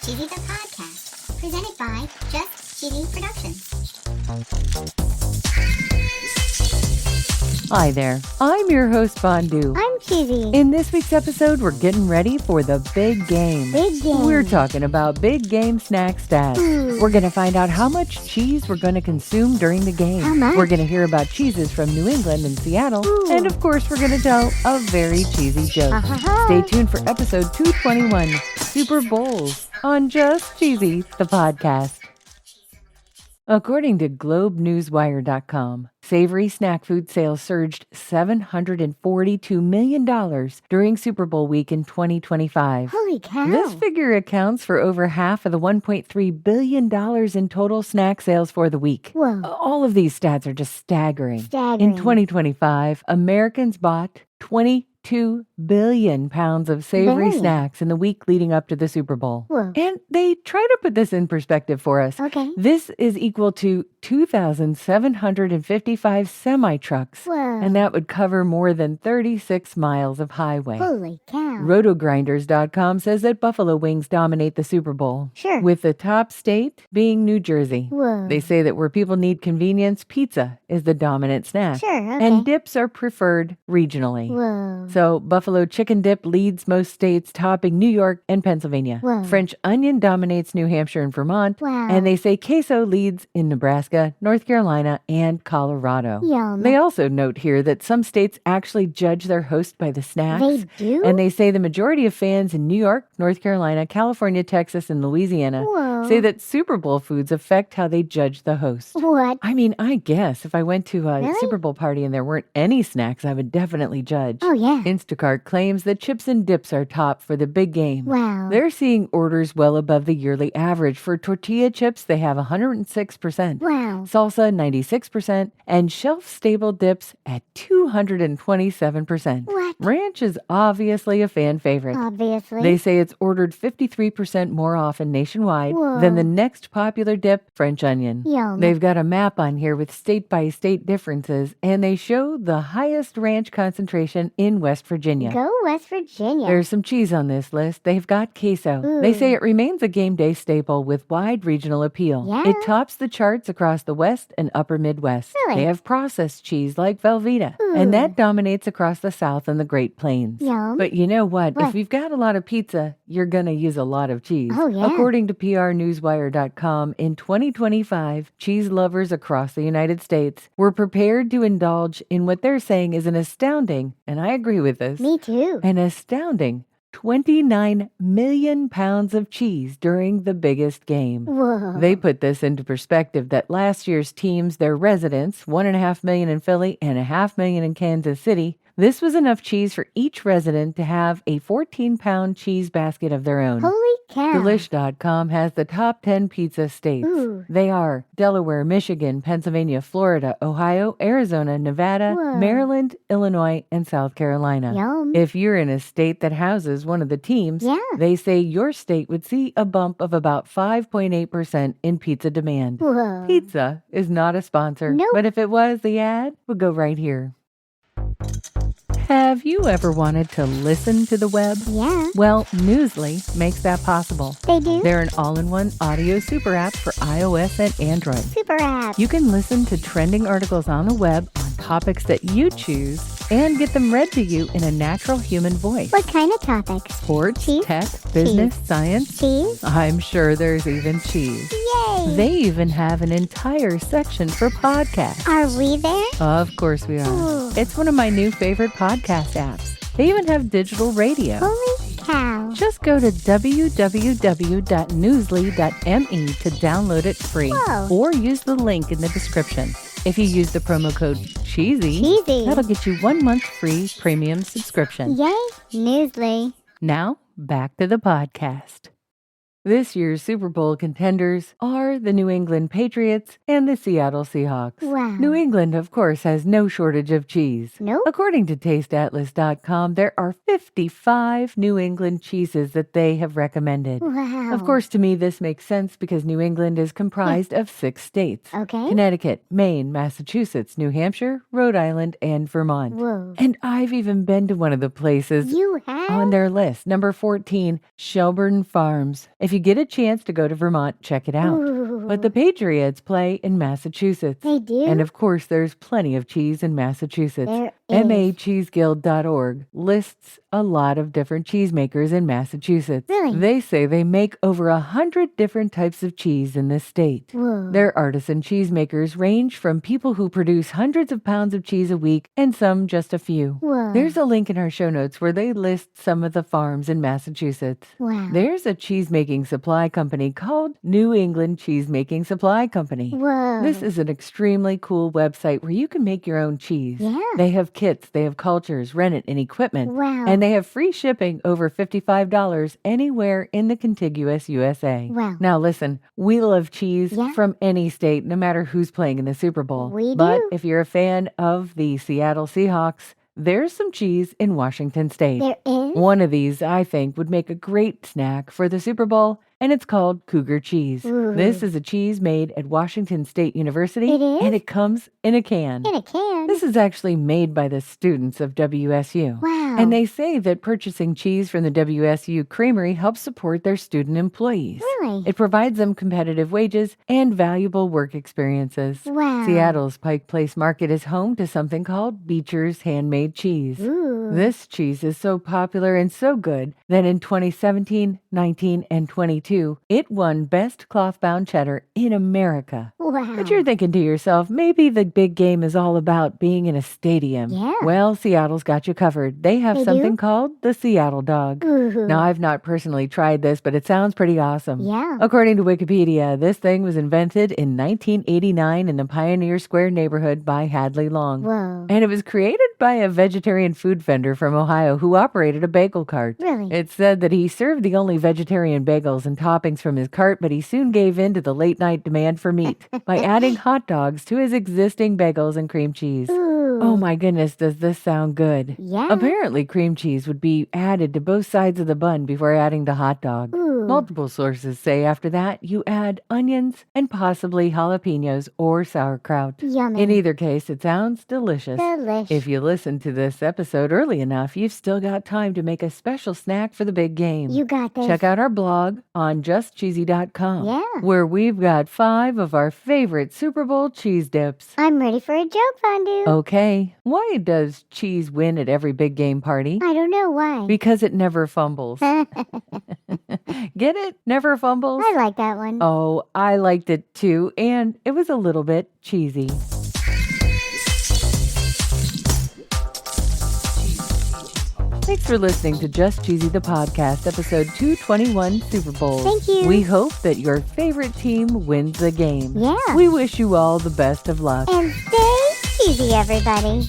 Cheesy the Podcast, presented by Just Cheesy Productions. Hi there, I'm your host Fondue. I'm Cheesy. In this week's episode, we're getting ready for the big game. Big game. We're talking about big game snack stats. Ooh. We're going to find out how much cheese we're going to consume during the game. How much? We're going to hear about cheeses from New England and Seattle. Ooh. And of course, we're going to tell a very cheesy joke. Stay tuned for episode 221, Super Bowls, on Just Cheesy, the podcast. According to GlobeNewsWire.com, savory snack food sales surged $742 million during Super Bowl week in 2025. Holy cow. This figure accounts for over half of the $1.3 billion in total snack sales for the week. Whoa. All of these stats are just staggering. Staggering. In 2025, Americans bought 22 billion pounds of savory snacks in the week leading up to the Super Bowl. Whoa. And they try to put this in perspective for us. Okay. This is equal to 2,755 semi-trucks. Whoa. And that would cover more than 36 miles of highway. Holy cow. Rotogrinders.com says that buffalo wings dominate the Super Bowl. Sure. With the top state being New Jersey. Whoa. They say that where people need convenience, pizza is the dominant snack. Sure, okay. And dips are preferred regionally. Whoa. So buffalo chicken dip leads most states, topping New York and Pennsylvania. Whoa. French onion dominates New Hampshire and Vermont. Wow. And they say queso leads in Nebraska, North Carolina, and Colorado. Yum. They also note here that some states actually judge their host by the snacks. They do? And they say the majority of fans in New York, North Carolina, California, Texas, and Louisiana Whoa. say that Super Bowl foods affect how they judge the host. What? I mean, I guess if I went to a Really? Super Bowl party and there weren't any snacks, I would definitely judge. Oh, yeah. Instacart claims that chips and dips are top for the big game. Wow. They're seeing orders well above the yearly average. For tortilla chips, they have 106%. Wow. Salsa, 96%. And shelf-stable dips at 227%. What? Ranch is obviously a fan favorite. Obviously. They say it's ordered 53% more often nationwide Whoa. than the next popular dip, French onion. Yum. They've got a map on here with state-by-state differences, and they show the highest ranch concentration in West Virginia. Go West Virginia. There's some cheese on this list. They've got queso. Ooh. They say it remains a game day staple with wide regional appeal. Yeah? It tops the charts across the West and Upper Midwest. Really? They have processed cheese like Velveeta, Ooh. and that dominates across the South and the Great Plains. Yum. But you know what? What? If you've got a lot of pizza, you're going to use a lot of cheese. Oh, yeah. According to PRNewsWire.com, in 2025, cheese lovers across the United States were prepared to indulge in what they're saying is an astounding, and I agree with this, Me too. an astounding 29 million pounds of cheese during the biggest game. Whoa. They put this into perspective that last year's teams, their residents, 1.5 million in Philly and 0.5 million in Kansas City, this was enough cheese for each resident to have a 14-pound cheese basket of their own. Holy cow. Delish.com has the top 10 pizza states. Ooh. They are Delaware, Michigan, Pennsylvania, Florida, Ohio, Arizona, Nevada, Whoa. Maryland, Illinois, and South Carolina. Yum. If you're in a state that houses one of the teams, Yeah. they say your state would see a bump of about 5.8% in pizza demand. Whoa. Pizza is not a sponsor, Nope. but if it was, the ad would go right here. Have you ever wanted to listen to the web? Yeah. Well, Newsly makes that possible. They do? They're an all-in-one audio super app for iOS and Android. Super app. You can listen to trending articles on the web on topics that you choose and get them read to you in a natural human voice. What kind of topics? Sports, Cheese? tech, business, science. Cheese? I'm sure there's even cheese. Yay. They even have an entire section for podcasts. Are we there? Of course we are. Ooh. It's one of my new favorite podcast apps. They even have digital radio. Holy cow. Just go to www.newsly.me to download it free. Whoa. Or use the link in the description. If you use the promo code CHEESY, Cheesy. that'll get you 1 month free premium subscription. Yay. Newsly. Now, back to the podcast. This year's Super Bowl contenders are the New England Patriots and the Seattle Seahawks. Wow. New England, of course, has no shortage of cheese. Nope. According to TasteAtlas.com, there are 55 New England cheeses that they have recommended. Wow. Of course, to me, this makes sense because New England is comprised of 6 states. Okay. Connecticut, Maine, Massachusetts, New Hampshire, Rhode Island, and Vermont. Whoa. And I've even been to one of the places You have? on their list. Number 14, Shelburne Farms. If If you get a chance to go to Vermont, check it out. Ooh. But the Patriots play in Massachusetts. They do? And of course, there's plenty of cheese in Massachusetts. There is. MACheeseguild.org lists a lot of different cheesemakers in Massachusetts. Really? They say they make over 100 different types of cheese in this state. Whoa. Their artisan cheesemakers range from people who produce hundreds of pounds of cheese a week and some just a few. Whoa. There's a link in our show notes where they list some of the farms in Massachusetts. Wow. There's a cheesemaking supply company called New England Cheesemaking Supply Company. Whoa. This is an extremely cool website where you can make your own cheese. Yeah. They have kits, they have cultures, rennet, and equipment. Wow. And they have free shipping over $55 anywhere in the contiguous USA. Wow. Now listen, we love cheese Yeah. from any state, no matter who's playing in the Super Bowl. We But do. if you're a fan of the Seattle Seahawks, there's some cheese in Washington State. There is? One of these, I think, would make a great snack for the Super Bowl, and it's called Cougar cheese. Ooh. This is a cheese made at Washington State University, It is? and it comes in a can. In a can. This is actually made by the students of WSU. Wow. And they say that purchasing cheese from the WSU Creamery helps support their student employees. Really? It provides them competitive wages and valuable work experiences. Wow. Seattle's Pike Place Market is home to something called Beecher's Handmade Cheese. Ooh. This cheese is so popular and so good that in 2017, 19, and 22, it won Best Cloth-Bound Cheddar in America. Wow. But you're thinking to yourself, maybe the big game is all about being in a stadium. Yeah. Well, Seattle's got you covered. They have They something do? called the Seattle Dog. Ooh. Now, I've not personally tried this, but it sounds pretty awesome. Yeah. According to Wikipedia, this thing was invented in 1989 in the Pioneer Square neighborhood by Hadley Long. Whoa. And it was created by a vegetarian food vendor from Ohio who operated a bagel cart. Really? It's said that he served the only vegetarian bagels and toppings from his cart, but he soon gave in to the late night demand for meat by adding hot dogs to his existing bagels and cream cheese. Ooh. Oh my goodness, does this sound good? Yeah. Apparently, cream cheese would be added to both sides of the bun before adding the hot dog. Ooh. Multiple sources say after that, you add onions and possibly jalapenos or sauerkraut. Yummy. In either case, it sounds delicious. Delish. If you listen to this episode early enough, you've still got time to make a special snack for the big game. You got this. Check out our blog on justcheesy.com, Yeah. where we've got 5 of our favorite Super Bowl cheese dips. I'm ready for a joke, Fondue. Okay, why does cheese win at every big game party? I don't know why. Because it never fumbles. Get it? Never fumbles? I like that one. Oh, I liked it too, and it was a little bit cheesy. Thanks for listening to Just Cheesy the Podcast, episode 221, Super Bowl. Thank you. We hope that your favorite team wins the game. Yeah. We wish you all the best of luck. And stay cheesy, everybody.